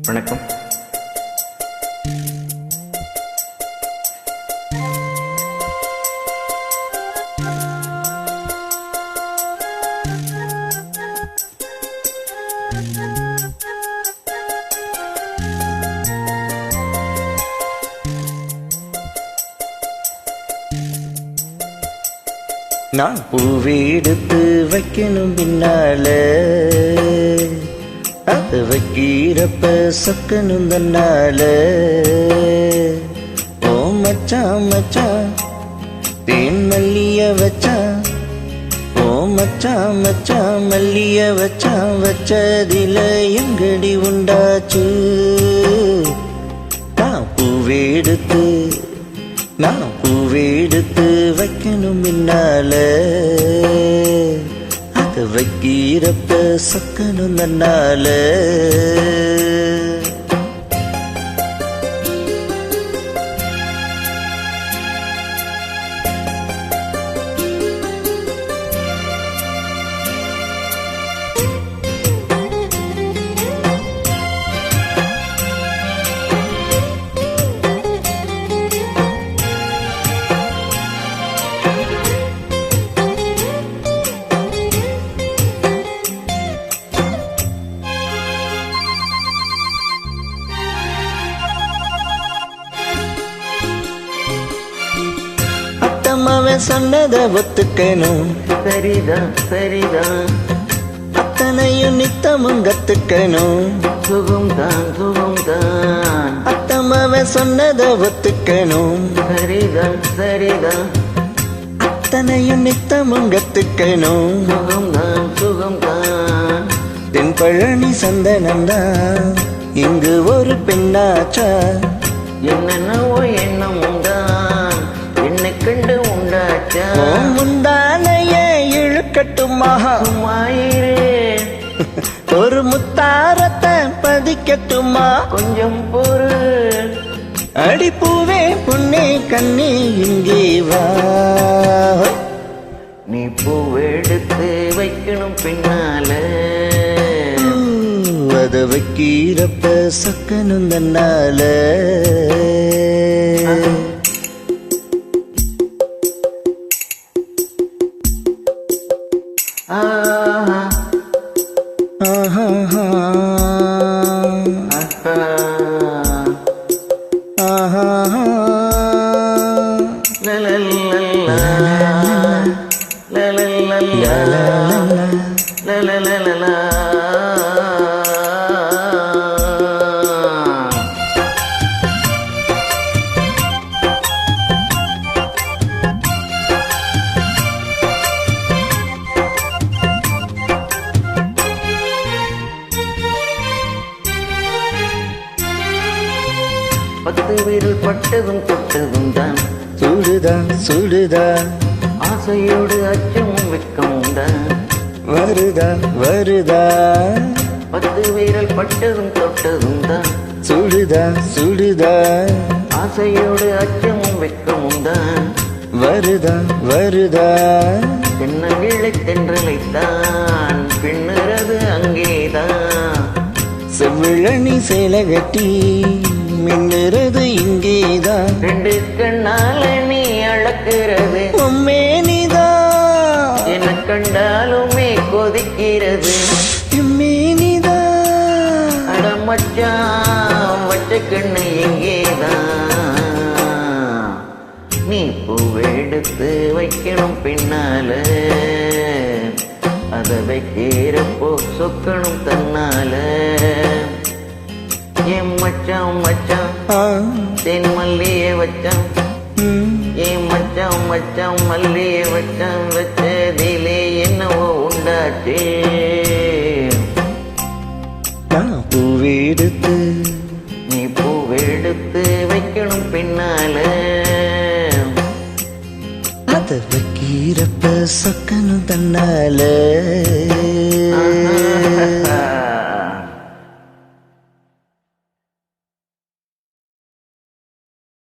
வணக்கம். நான் பூவெடுத்து வைக்கணும் பின்னால, அது வைக்கிறப்ப சொக்கணும் தன்னால. ஓ மச்சான் மச்சான் தேன் மல்லிய வச்சான், ஓ மச்சான் மச்சான் மல்லிய வச்சான். வச்சதில எங்கடி உண்டாச்சு? நான் பூவெடுத்து வைக்கணும் பின்னால, அது வைக்கிறப்ப சொக்கணும் தன்னால. அவன் சொன்னதை ஒத்துக்கணும், சரிதான் சரிதான். அத்தனையும் நித்தமும் கத்துக்கணும், சுகம்தான் சுகம்தான். அத்தம்மாவன் சொன்னதை ஒத்துக்கணும், சரிதான் சரிதான். அத்தனையும் நித்தமும் கத்துக்கணும், சுகம்தான் சுகம்தான். தென் பழனி சந்தனம்தான் இங்கு ஒரு பெண்ணாச்சா. என்னென்னவோ எண்ணம் உண்டான், என்னை கண்டு உண்டாச்சா. முந்தானைய இழுக்கட்டுமா, சும்மாயிரே. ஒரு முத்தாரத்தை பதிக்கட்டுமா, கொஞ்சம் பொறு. அடிப்பூவே புண்ணே கண்ணே இங்கே வா. நீ பூவெடுத்து வைக்கணும் பின்னால, அதை வைக்கிறப்ப சொக்கணும் தன்னால. ஆஹா ஆஹா ஆஹா லலலலா லலலலா லலலலா. பத்து வீரல் பட்டதும் தொட்டதும் தான், சுடுதான் சுடுதான். ஆசையோடு அச்சமும் வெட்கமும் தான், வருதா வருதா. பத்து வீரல் பட்டதும் தொட்டதும் தான், சுடுதா சுடுதா. ஆசையோடு அச்சமும் வெட்கமும் தான், வருதா வருதா. தென்னங்கிழை தென்றலைத்தான் பின்னுறது அங்கேதான். செவ்விழனி சேலை கட்டி மின்னுறது இங்கேதான். ரெண்டு கண்ணால நீ அளக்கிறது, உம்மேனிதான் என்ன கண்டாலுமே கொதிக்கிறது. இம்மேனிதான் அடமச்சான் வச்ச கண்ணு எங்கேதான். நீ பூவெடுத்து வைக்கணும் பின்னால, அதை வைக்கிறப்போ சொக்கணும் தன்னால. என் மச்சான் மச்சான் தென் மல்லிய வச்சான், என் மச்சான் மச்சான் மல்லிய வச்சான். வச்சதிலே என்னவோ உண்டாச்சு. நான் பூவெடுத்து நீ பூவெடுத்து வைக்கணும் பின்னால, அதை வைக்கிறப்ப சொக்கணும் தன்னால.